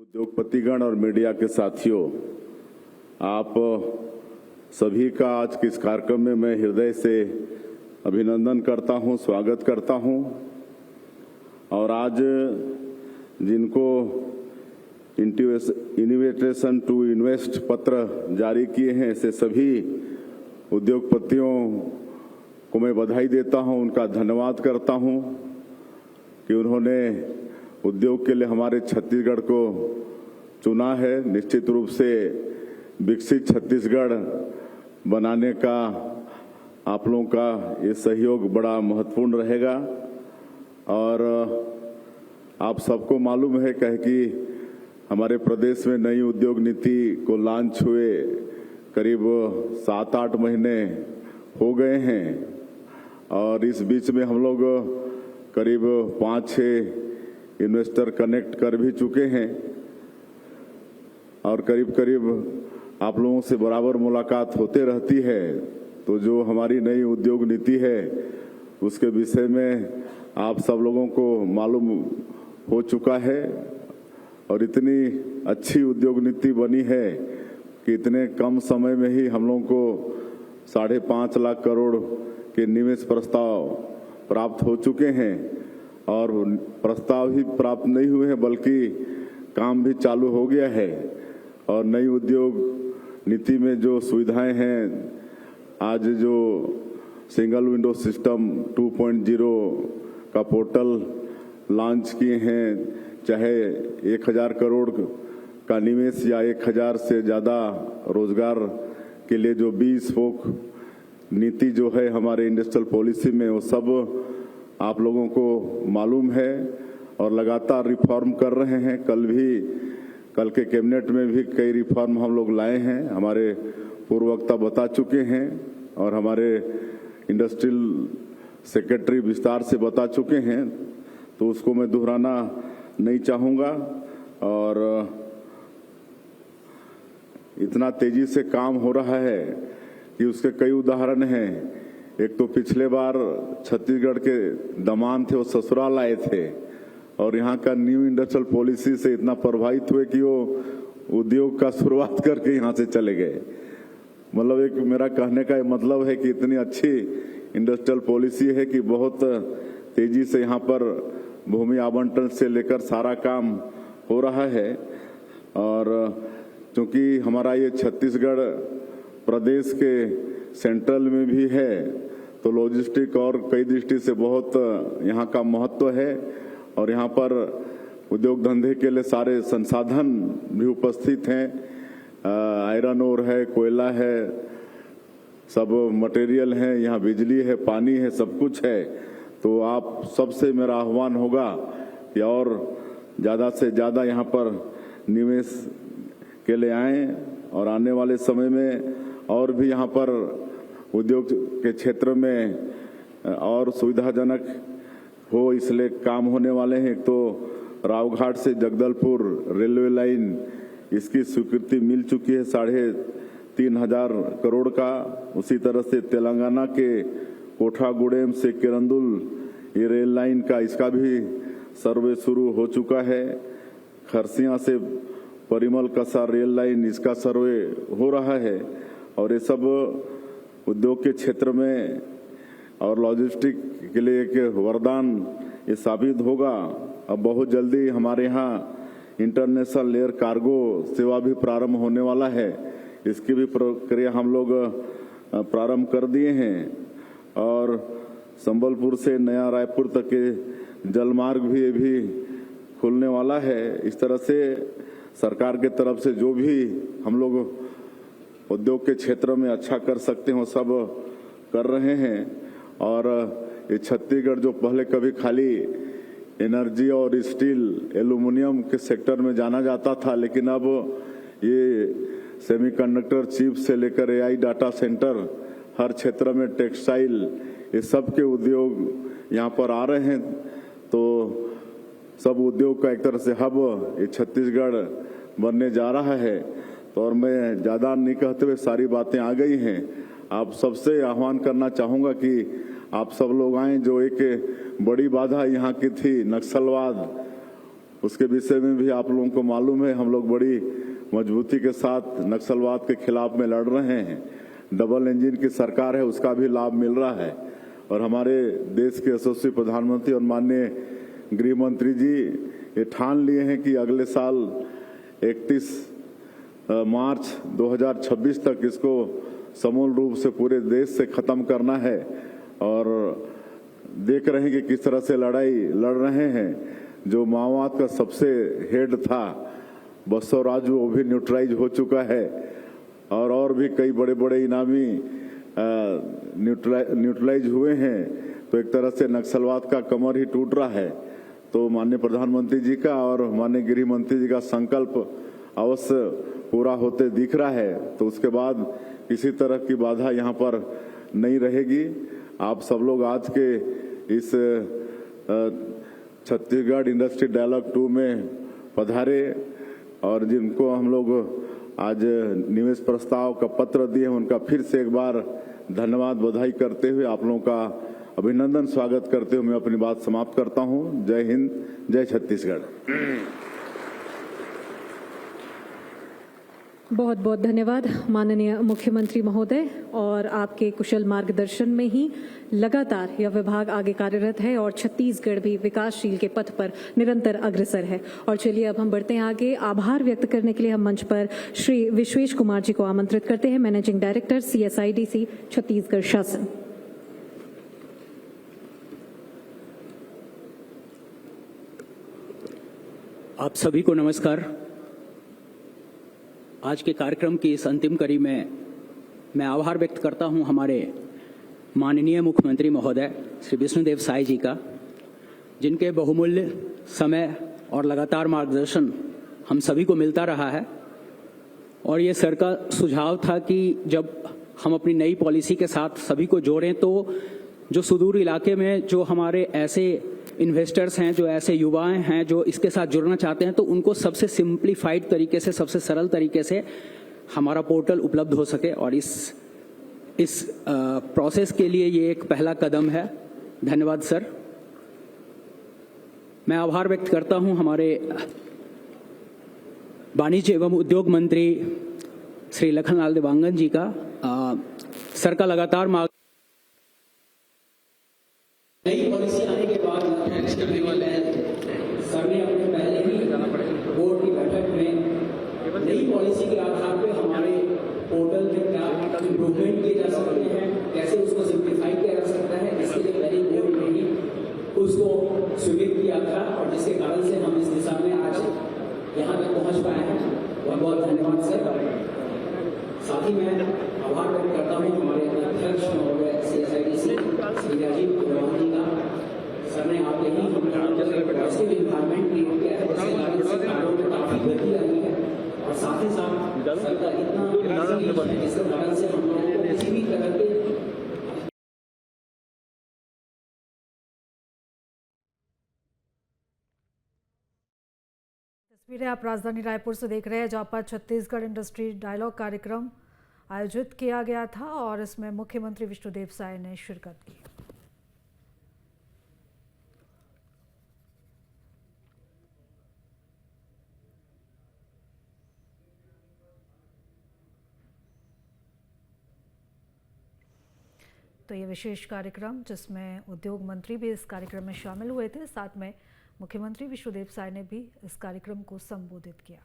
उद्योगपतिगण और मीडिया के साथियों, आप सभी का आज के इस कार्यक्रम में मैं हृदय से अभिनंदन करता हूं, स्वागत करता हूं। और आज जिनको इन्विटेशन टू इन्वेस्ट पत्र जारी किए हैं, ऐसे सभी उद्योगपतियों को मैं बधाई देता हूं, उनका धन्यवाद करता हूं कि उन्होंने उद्योग के लिए हमारे छत्तीसगढ़ को चुना है। निश्चित रूप से विकसित छत्तीसगढ़ बनाने का आप लोगों का ये सहयोग बड़ा महत्वपूर्ण रहेगा। और आप सबको मालूम है कि हमारे प्रदेश में नई उद्योग नीति को लॉन्च हुए करीब 7-8 महीने हो गए हैं और इस बीच में हम लोग करीब 5-6 इन्वेस्टर कनेक्ट कर भी चुके हैं और करीब करीब आप लोगों से बराबर मुलाकात होते रहती है। तो जो हमारी नई उद्योग नीति है उसके विषय में आप सब लोगों को मालूम हो चुका है और इतनी अच्छी उद्योग नीति बनी है कि इतने कम समय में ही हम लोगों को 5.5 लाख करोड़ के निवेश प्रस्ताव प्राप्त हो चुके हैं और प्रस्ताव ही प्राप्त नहीं हुए हैं बल्कि काम भी चालू हो गया है। और नई उद्योग नीति में जो सुविधाएं हैं, आज जो सिंगल विंडो सिस्टम 2.0 का पोर्टल लॉन्च किए हैं, चाहे 1000 करोड़ का निवेश या 1000 से ज़्यादा रोजगार के लिए जो 20 फोक नीति जो है हमारे इंडस्ट्रियल पॉलिसी में, वो सब आप लोगों को मालूम है और लगातार रिफॉर्म कर रहे हैं। कल के कैबिनेट में भी कई रिफॉर्म हम लोग लाए हैं, हमारे पूर्ववक्ता बता चुके हैं और हमारे इंडस्ट्रियल सेक्रेटरी विस्तार से बता चुके हैं, तो उसको मैं दोहराना नहीं चाहूँगा। और इतना तेजी से काम हो रहा है कि उसके कई उदाहरण हैं। एक तो पिछले बार छत्तीसगढ़ के दमान थे, वो ससुराल आए थे और यहाँ का न्यू इंडस्ट्रियल पॉलिसी से इतना प्रभावित हुए कि वो उद्योग का शुरुआत करके यहाँ से चले गए। मतलब एक मेरा कहने का मतलब है कि इतनी अच्छी इंडस्ट्रियल पॉलिसी है कि बहुत तेजी से यहाँ पर भूमि आवंटन से लेकर सारा काम हो रहा है। और क्योंकि हमारा ये छत्तीसगढ़ प्रदेश के सेंट्रल में भी है, तो लॉजिस्टिक और कई दृष्टि से बहुत यहाँ का महत्व है और यहाँ पर उद्योग धंधे के लिए सारे संसाधन भी उपस्थित हैं। आयरन ओर है, कोयला है, सब मटेरियल है, यहाँ बिजली है, पानी है, सब कुछ है। तो आप सबसे मेरा आह्वान होगा कि और ज़्यादा से ज़्यादा यहाँ पर निवेश के लिए आएँ और आने वाले समय में और भी यहाँ पर उद्योग के क्षेत्र में और सुविधाजनक हो, इसलिए काम होने वाले हैं। एक तो रावघाट से जगदलपुर रेलवे लाइन, इसकी स्वीकृति मिल चुकी है 3,500 करोड़ का। उसी तरह से तेलंगाना के कोठागुडेम से किरंदुल ये रेल लाइन का, इसका भी सर्वे शुरू हो चुका है। खरसिया से परिमल कसा रेल लाइन, इसका सर्वे हो रहा है और ये सब उद्योग के क्षेत्र में और लॉजिस्टिक के लिए एक वरदान ये साबित होगा। अब बहुत जल्दी हमारे यहाँ इंटरनेशनल एयर कार्गो सेवा भी प्रारंभ होने वाला है, इसकी भी प्रक्रिया हम लोग प्रारंभ कर दिए हैं। और संबलपुर से नया रायपुर तक के जलमार्ग भी ये भी खुलने वाला है। इस तरह से सरकार के तरफ से जो भी हम लोग उद्योग के क्षेत्र में अच्छा कर सकते हो सब कर रहे हैं। और ये छत्तीसगढ़ जो पहले कभी खाली एनर्जी और स्टील एल्यूमिनियम के सेक्टर में जाना जाता था, लेकिन अब ये सेमीकंडक्टर चिप से लेकर एआई डाटा सेंटर, हर क्षेत्र में टेक्सटाइल, ये सब के उद्योग यहाँ पर आ रहे हैं। तो सब उद्योग का एक तरह से हब ये छत्तीसगढ़ बनने जा रहा है। तो और मैं ज़्यादा नहीं कहते हुए सारी बातें आ गई हैं। आप सबसे आह्वान करना चाहूँगा कि आप सब लोग आएँ। जो एक बड़ी बाधा यहाँ की थी नक्सलवाद, उसके विषय में भी आप लोगों को मालूम है, हम लोग बड़ी मजबूती के साथ नक्सलवाद के खिलाफ में लड़ रहे हैं। डबल इंजन की सरकार है, उसका भी लाभ मिल रहा है। और हमारे देश के यशस्वी प्रधानमंत्री और माननीय गृह मंत्री जी ये ठान लिए हैं कि अगले साल 31 मार्च 2026 तक इसको समूल रूप से पूरे देश से खत्म करना है। और देख रहे हैं कि किस तरह से लड़ाई लड़ रहे हैं। जो माओवाद का सबसे हेड था बसवराजू, वो भी न्यूट्रलाइज हो चुका है। और भी कई बड़े बड़े इनामी न्यूट्रलाइज हुए हैं। तो एक तरह से नक्सलवाद का कमर ही टूट रहा है। तो माननीय प्रधानमंत्री जी का और माननीय गृह मंत्री जी का संकल्प अवश्य पूरा होते दिख रहा है। तो उसके बाद किसी तरह की बाधा यहाँ पर नहीं रहेगी। आप सब लोग आज के इस छत्तीसगढ़ इंडस्ट्री डायलॉग 2 में पधारे और जिनको हम लोग आज निवेश प्रस्ताव का पत्र दिए हैं, उनका फिर से एक बार धन्यवाद बधाई करते हुए आप लोगों का अभिनंदन स्वागत करते हुए मैं अपनी बात समाप्त करता हूं। जय हिंद, जय छत्तीसगढ़। बहुत बहुत धन्यवाद माननीय मुख्यमंत्री महोदय। और आपके कुशल मार्गदर्शन में ही लगातार यह विभाग आगे कार्यरत है और छत्तीसगढ़ भी विकासशील के पथ पर निरंतर अग्रसर है। और चलिए अब हम बढ़ते हैं आगे। आभार व्यक्त करने के लिए हम मंच पर श्री विश्वेश कुमार जी को आमंत्रित करते हैं, मैनेजिंग डायरेक्टर CSIDC छत्तीसगढ़ शासन। आप सभी को नमस्कार। आज के कार्यक्रम की इस अंतिम कड़ी में मैं आभार व्यक्त करता हूं हमारे माननीय मुख्यमंत्री महोदय श्री विष्णुदेव साय जी का, जिनके बहुमूल्य समय और लगातार मार्गदर्शन हम सभी को मिलता रहा है। और ये सर का सुझाव था कि जब हम अपनी नई पॉलिसी के साथ सभी को जोड़ें तो जो सुदूर इलाके में जो हमारे ऐसे इन्वेस्टर्स हैं, जो ऐसे युवाएं हैं जो इसके साथ जुड़ना चाहते हैं, तो उनको सबसे सिंप्लीफाइड तरीके से, सबसे सरल तरीके से हमारा पोर्टल उपलब्ध हो सके। और इस प्रोसेस के लिए ये एक पहला कदम है। धन्यवाद सर। मैं आभार व्यक्त करता हूं हमारे वाणिज्य एवं उद्योग मंत्री श्री लखनलाल देवांगन जी का। सर का लगातार नई पॉलिसी आने के बाद सर ने अपने पहले ही बोर्ड की बैठक में नई पॉलिसी के आधार पर हमारे पोर्टल में क्या इम्प्रूवमेंट किए जा सकते हैं, कैसे उसको सिंप्लीफाई किया जा सकता है, इसके लिए पहले बोर्ड में ही उसको स्वीकृत किया था। और जिसके कारण से हम इस दिशा में आज यहाँ तक पहुँच पाए हैं। बहुत बहुत धन्यवाद सर। साथ ही मैं आभार व्यक्त करता हूँ हमारे अध्यक्ष महोदय CSIDC श्री राजीव अग्रवाल जी का। सर ने आप यही पॉजिटिव इन्वायरमेंट क्रिएट किया है, जिसके कारण से कार्यों में काफी गति आई है। और साथ ही साथ सर का इतना जिसके कारण से हम लोगों को किसी भी तरह के तस्वीरें आप राजधानी रायपुर से देख रहे हैं, जहां पर छत्तीसगढ़ इंडस्ट्री डायलॉग कार्यक्रम आयोजित किया गया था और इसमें मुख्यमंत्री विष्णुदेव साय ने शिरकत की। तो ये विशेष कार्यक्रम जिसमें उद्योग मंत्री भी इस कार्यक्रम में शामिल हुए थे, साथ में मुख्यमंत्री विष्णुदेव साय ने भी इस कार्यक्रम को संबोधित किया।